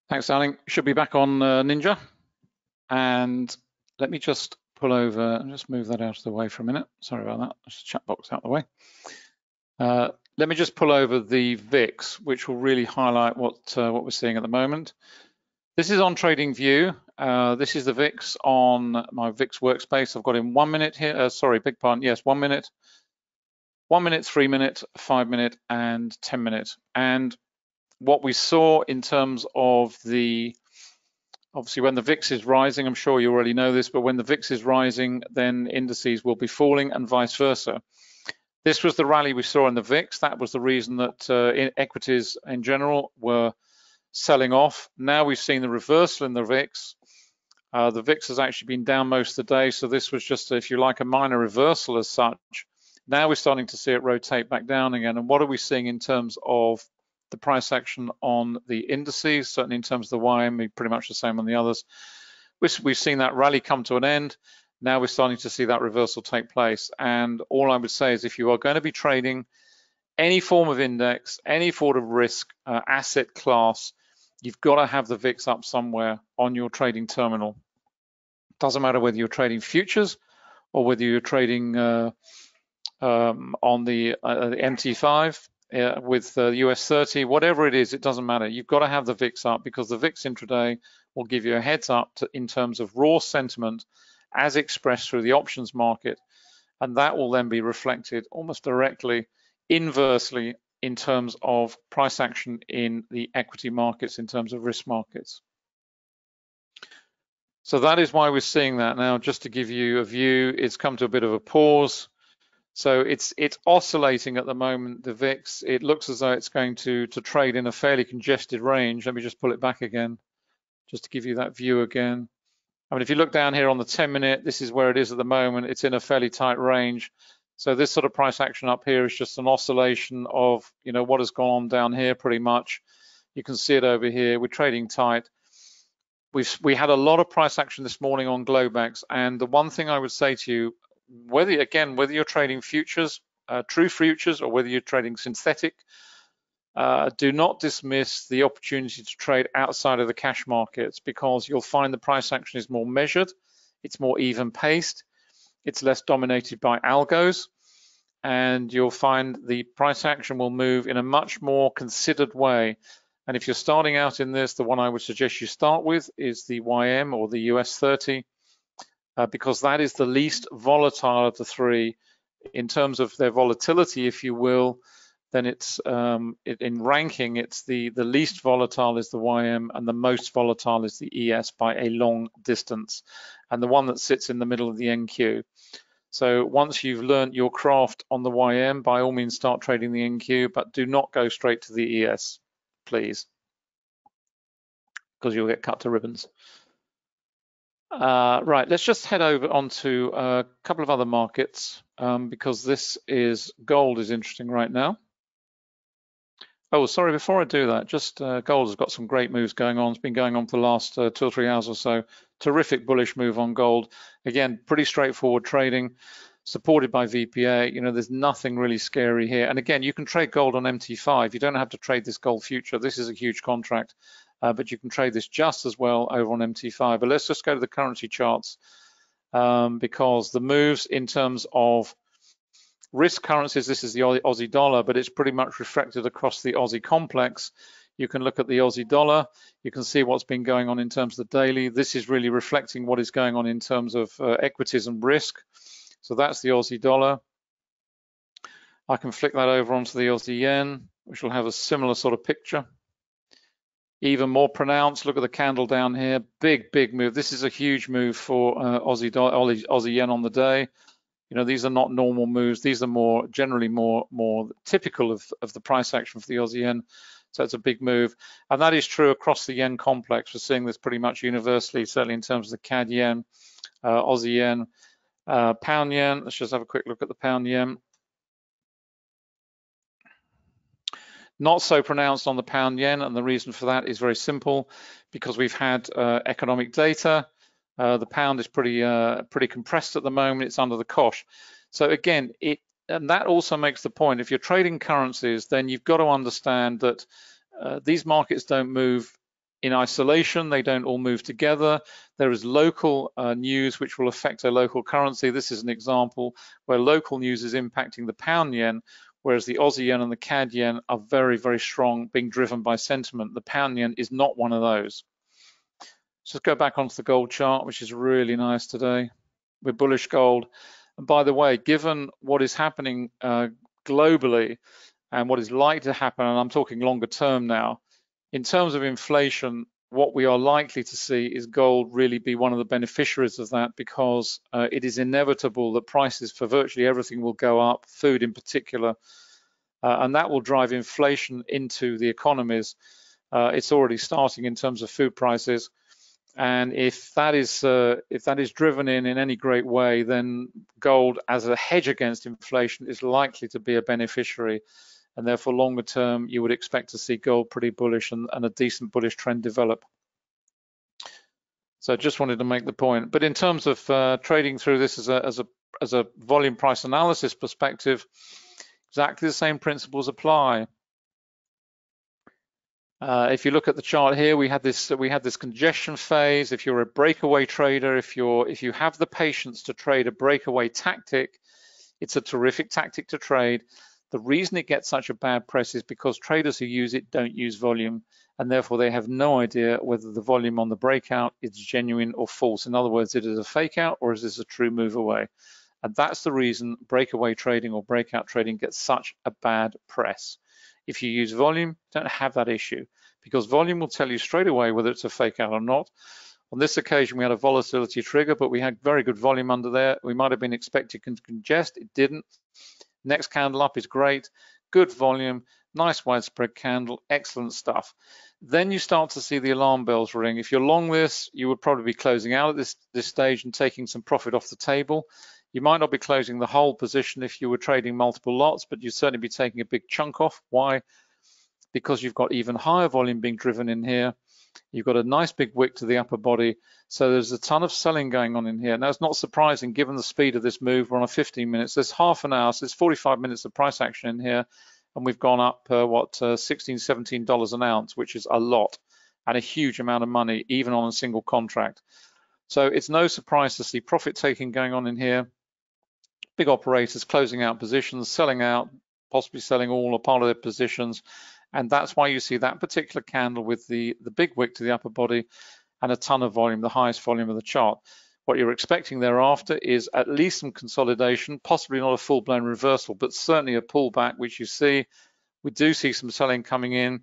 Thanks, darling. Should be back on Ninja. And let me just pull over and just move that out of the way for a minute. Sorry about that. There's the chat box out of the way. Let me just pull over the VIX, which will really highlight what we're seeing at the moment. This is on TradingView. This is the VIX on my VIX workspace. I've got in 1 minute here. Sorry, big pardon. Yes, 1 minute, 1 minute, 3 minute, 5 minute, and 10 minutes. And what we saw in terms of obviously when the VIX is rising, I'm sure you already know this, but when the VIX is rising, then indices will be falling and vice versa. This was the rally we saw in the VIX. That was the reason that equities in general were selling off. Now we've seen the reversal in the VIX. The VIX has actually been down most of the day, so this was just, if you like, a minor reversal as such. Now we're starting to see it rotate back down again. And what are we seeing in terms of the price action on the indices? Certainly in terms of the YM, pretty much the same on the others. We've seen that rally come to an end. Now we're starting to see that reversal take place. And all I would say is if you are going to be trading any form of index, any form of risk asset class, you've got to have the VIX up somewhere on your trading terminal. Doesn't matter whether you're trading futures or whether you're trading on the MT5 with the US 30, whatever it is, it doesn't matter. You've got to have the VIX up because the VIX intraday will give you a heads up in terms of raw sentiment as expressed through the options market. And that will then be reflected almost directly, inversely, in terms of price action in the equity markets, in terms of risk markets. So that is why we're seeing that now. Just to give you a view, it's come to a bit of a pause. So it's oscillating at the moment, the VIX. It looks as though it's going to trade in a fairly congested range. Let me just pull it back again, just to give you that view again. I mean, if you look down here on the 10-minute, this is where it is at the moment. It's in a fairly tight range. So this sort of price action up here is just an oscillation of, you know, what has gone on down here pretty much. You can see it over here. We're trading tight. We had a lot of price action this morning on Globex, and the one thing I would say to you, whether you're trading futures, true futures, or whether you're trading synthetic, do not dismiss the opportunity to trade outside of the cash markets, because you'll find the price action is more measured, it's more even paced, it's less dominated by algos, and you'll find the price action will move in a much more considered way. And if you're starting out in this, the one I would suggest you start with is the YM or the US 30, because that is the least volatile of the three in terms of their volatility, if you will. Then it's in ranking, it's the least volatile is the YM, and the most volatile is the ES by a long distance, and the one that sits in the middle of the NQ. So once you've learned your craft on the YM, by all means start trading the NQ, but do not go straight to the ES, please, because you'll get cut to ribbons. Right, let's just head over onto a couple of other markets, because gold is interesting right now. Oh, sorry, before I do that, just gold has got some great moves going on. It's been going on for the last 2 or 3 hours or so. Terrific bullish move on gold. Again, pretty straightforward trading, supported by VPA. You know, there's nothing really scary here. And again, you can trade gold on MT5. You don't have to trade this gold future. This is a huge contract, but you can trade this just as well over on MT5. But let's just go to the currency charts, because the moves in terms of risk currencies, this is the Aussie dollar, but it's pretty much reflected across the Aussie complex. You can look at the Aussie dollar. You can see what's been going on in terms of the daily. This is really reflecting what is going on in terms of equities and risk. So that's the Aussie dollar. I can flick that over onto the Aussie yen, which will have a similar sort of picture. Even more pronounced, look at the candle down here. Big move. This is a huge move for Aussie yen on the day. You know, these are not normal moves. These are generally more typical of the price action for the Aussie yen. So it's a big move. And that is true across the yen complex. We're seeing this pretty much universally, certainly in terms of the CAD yen, Aussie yen, pound yen. Let's just have a quick look at the pound yen. Not so pronounced on the pound yen, and the reason for that is very simple, because we've had economic data. The pound is pretty compressed at the moment. It's under the cosh. So again, and that also makes the point, if you're trading currencies, then you've got to understand that these markets don't move in isolation. They don't all move together. There is local news which will affect a local currency. This is an example where local news is impacting the pound yen, whereas the Aussie yen and the CAD yen are very, very strong, being driven by sentiment. The pound yen is not one of those. So let's go back onto the gold chart, which is really nice today. We're bullish gold. And by the way, given what is happening globally and what is likely to happen, and I'm talking longer term now, in terms of inflation, what we are likely to see is gold really be one of the beneficiaries of that, because it is inevitable that prices for virtually everything will go up, food in particular, and that will drive inflation into the economies. It's already starting in terms of food prices. And if that is driven in any great way, then gold as a hedge against inflation is likely to be a beneficiary. And therefore, longer term, you would expect to see gold pretty bullish and a decent bullish trend develop. So I just wanted to make the point. But in terms of trading through this as a volume price analysis perspective, exactly the same principles apply. If you look at the chart here, we had this congestion phase. If you're a breakaway trader, if you have the patience to trade a breakaway tactic, it's a terrific tactic to trade. The reason it gets such a bad press is because traders who use it don't use volume, and therefore they have no idea whether the volume on the breakout is genuine or false. In other words, it is a fake out or is this a true move away? And that's the reason breakaway trading or breakout trading gets such a bad press. If you use volume, don't have that issue, because volume will tell you straight away whether it's a fake out or not. On this occasion, we had a volatility trigger, but we had very good volume under there. We might have been expecting to congest, it didn't. Next candle up is great, good volume, nice widespread candle, excellent stuff. Then you start to see the alarm bells ring. If you're long this, you would probably be closing out at this stage and taking some profit off the table. You might not be closing the whole position if you were trading multiple lots, but you'd certainly be taking a big chunk off. Why? Because you've got even higher volume being driven in here. You've got a nice big wick to the upper body. So there's a ton of selling going on in here. Now, it's not surprising given the speed of this move. We're on a 15 minutes. There's half an hour, so there's 45 minutes of price action in here. And we've gone up, $16, $17 an ounce, which is a lot and a huge amount of money, even on a single contract. So it's no surprise to see profit taking going on in here. Big operators closing out positions, selling out, possibly selling all or part of their positions. And that's why you see that particular candle with the big wick to the upper body and a ton of volume, the highest volume of the chart. What you're expecting thereafter is at least some consolidation, possibly not a full-blown reversal, but certainly a pullback, which you see. We do see some selling coming in.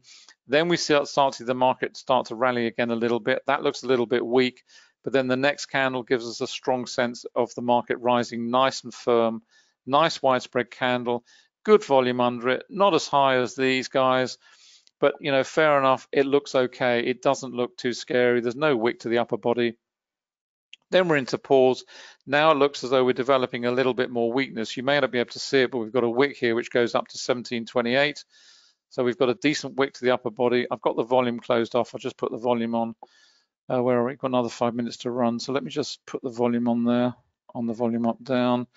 Then we start to see the market start to rally again a little bit. That looks a little bit weak. But then the next candle gives us a strong sense of the market rising nice and firm, nice widespread candle, good volume under it, not as high as these guys, but fair enough, it looks okay. It doesn't look too scary. There's no wick to the upper body. Then we're into pause. Now it looks as though we're developing a little bit more weakness. You may not be able to see it, but we've got a wick here which goes up to 1728. So we've got a decent wick to the upper body. I've got the volume closed off. I'll just put the volume on. Where are we? Got another 5 minutes to run. So let me just put the volume on there, on the volume up, down.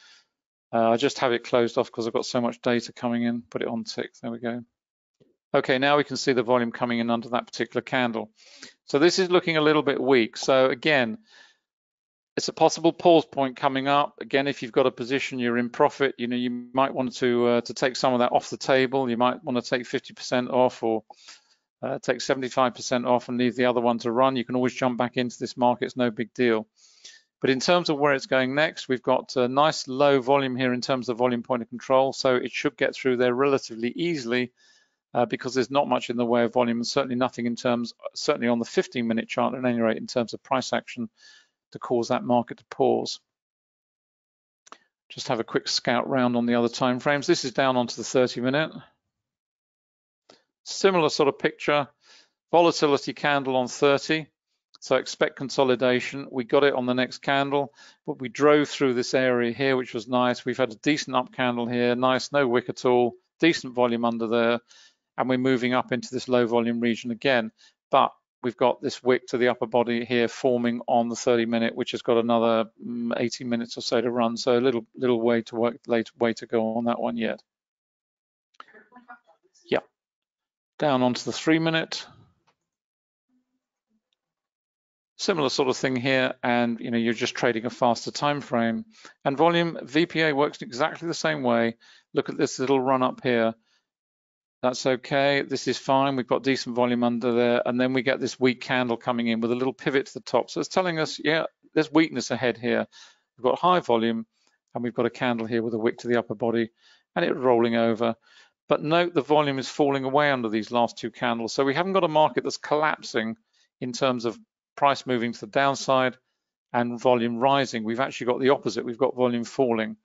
I just have it closed off because I've got so much data coming in. Put it on tick, there we go. Okay, now we can see the volume coming in under that particular candle. So this is looking a little bit weak. So again, it's a possible pause point coming up. Again, if you've got a position, you're in profit, you might want to take some of that off the table. You might want to take 50% off or take 75% off and leave the other one to run. You can always jump back into this market, it's no big deal. But in terms of where it's going next, we've got a nice low volume here in terms of volume point of control. So it should get through there relatively easily because there's not much in the way of volume and certainly nothing certainly on the 15-minute chart at any rate in terms of price action to cause that market to pause. Just have a quick scout round on the other time frames. This is down onto the 30-minute. Similar sort of picture, volatility candle on 30. So expect consolidation. We got it on the next candle, but we drove through this area here, which was nice. We've had a decent up candle here, nice, no wick at all, decent volume under there. And we're moving up into this low volume region again. But we've got this wick to the upper body here forming on the 30-minute, which has got another 18 minutes or so to run. So a little way to go on that one yet. Yeah. Down onto the 3-minute. Similar sort of thing here, and you're just trading a faster time frame. And volume, VPA works exactly the same way. Look at this little run up here. That's okay, this is fine. We've got decent volume under there, and then we get this weak candle coming in with a little pivot to the top. So it's telling us, yeah, there's weakness ahead here. We've got high volume, and we've got a candle here with a wick to the upper body, and it rolling over. But note the volume is falling away under these last two candles. So we haven't got a market that's collapsing in terms of price moving to the downside and volume rising. We've actually got the opposite. We've got volume falling.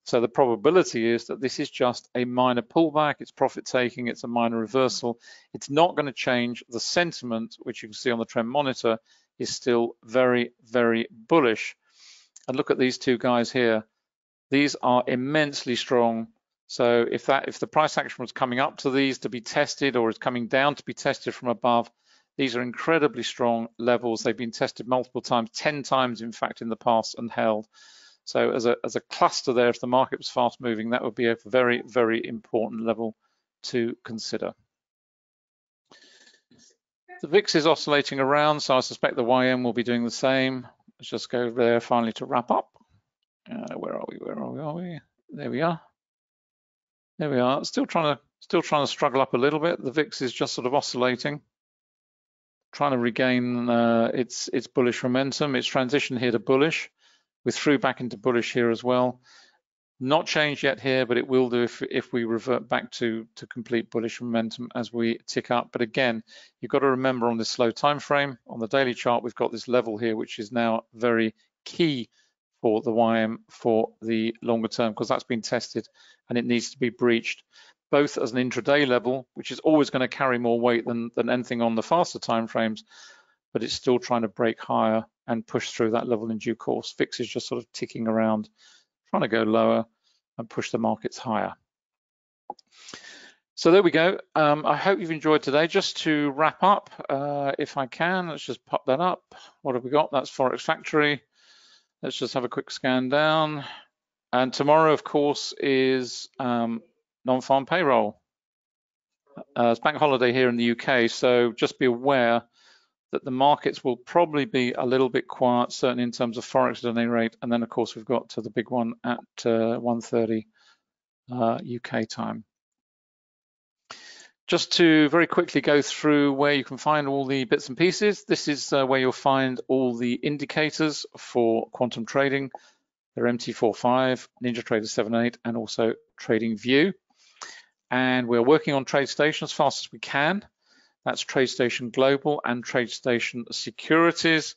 So the probability is that this is just a minor pullback. It's profit taking. It's a minor reversal. It's not going to change the sentiment, which you can see on the trend monitor is still very, very bullish. And look at these two guys here. These are immensely strong. So if the price action was coming up to these to be tested, or is coming down to be tested from above, these are incredibly strong levels. They've been tested multiple times, 10 times in fact in the past, and held. So as a cluster there, if the market was fast moving, that would be a very, very important level to consider. The VIX is oscillating around, so I suspect the YM will be doing the same. Let's just go over there finally to wrap up. Where are we? Where are we? There we are. There we are. Still trying to struggle up a little bit. The VIX is just sort of oscillating, trying to regain its bullish momentum. It's transitioned here to bullish. We're through back into bullish here as well. Not changed yet here, but it will do if we revert back to complete bullish momentum as we tick up. But again, you've got to remember on this slow time frame, on the daily chart, we've got this level here, which is now very key for the YM for the longer term, because that's been tested and it needs to be breached, both as an intraday level, which is always going to carry more weight than anything on the faster time frames, but it's still trying to break higher and push through that level in due course. VIX is just sort of ticking around, trying to go lower and push the markets higher. So there we go. I hope you've enjoyed today. Just to wrap up, if I can, let's just pop that up. What have we got? That's Forex Factory. Let's just have a quick scan down. And tomorrow, of course, is non-farm payroll. It's bank holiday here in the UK, so just be aware that the markets will probably be a little bit quiet, certainly in terms of Forex at any rate. And then, of course, we've got to the big one at 1:30 UK time. Just to very quickly go through where you can find all the bits and pieces. This is where you'll find all the indicators for quantum trading. They're MT45, NinjaTrader 7.8, and also TradingView. And we're working on TradeStation as fast as we can. That's TradeStation Global and TradeStation Securities.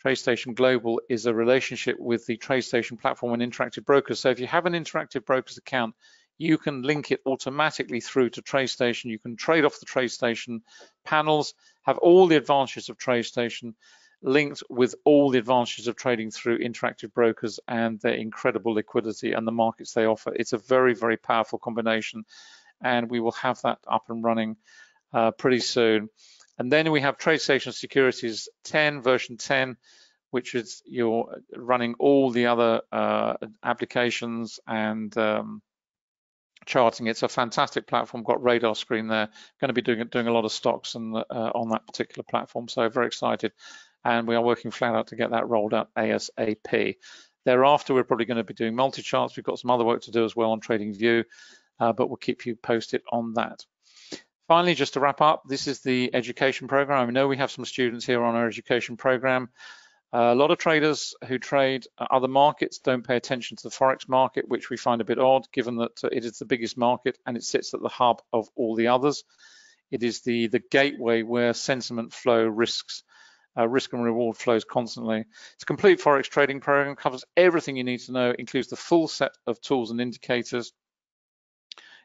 TradeStation Global is a relationship with the TradeStation platform and Interactive Brokers. So if you have an Interactive Brokers account, you can link it automatically through to TradeStation. You can trade off the TradeStation panels, have all the advantages of TradeStation, linked with all the advantages of trading through Interactive Brokers and their incredible liquidity and the markets they offer. It's a very, very powerful combination, and we will have that up and running pretty soon. And then we have TradeStation Securities 10, version 10, which is you're running all the other applications and charting. It's a fantastic platform, got radar screen there. Going to be doing a lot of stocks and on that particular platform, so very excited. And we are working flat out to get that rolled out ASAP. Thereafter, we're probably going to be doing multi-charts. We've got some other work to do as well on TradingView, but we'll keep you posted on that. Finally, just to wrap up, this is the education program. I know we have some students here on our education program. A lot of traders who trade other markets don't pay attention to the Forex market, which we find a bit odd, given that it is the biggest market and it sits at the hub of all the others. It is the gateway where sentiment flow, risk and reward flows constantly. It's a complete Forex trading program, covers everything you need to know, includes the full set of tools and indicators.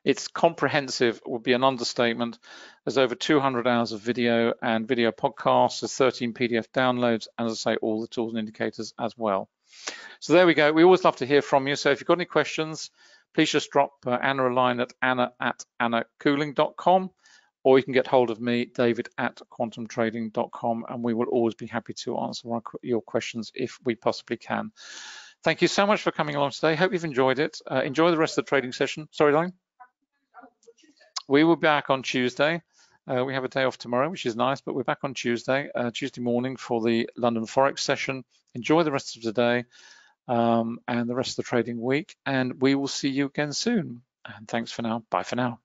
It's comprehensive would be an understatement. There's over 200 hours of video and video podcasts, there's 13 PDF downloads, and as I say, all the tools and indicators as well. So there we go. We always love to hear from you. So if you've got any questions, please just drop Anna a line at anna@annacooling.com, or you can get hold of me, david@quantumtrading.com, and we will always be happy to answer your questions if we possibly can. Thank you so much for coming along today. Hope you've enjoyed it. Enjoy the rest of the trading session. Sorry, Line? We will be back on Tuesday. We have a day off tomorrow, which is nice, but we're back on Tuesday morning for the London Forex session. Enjoy the rest of the day and the rest of the trading week, and we will see you again soon. And thanks for now. Bye for now.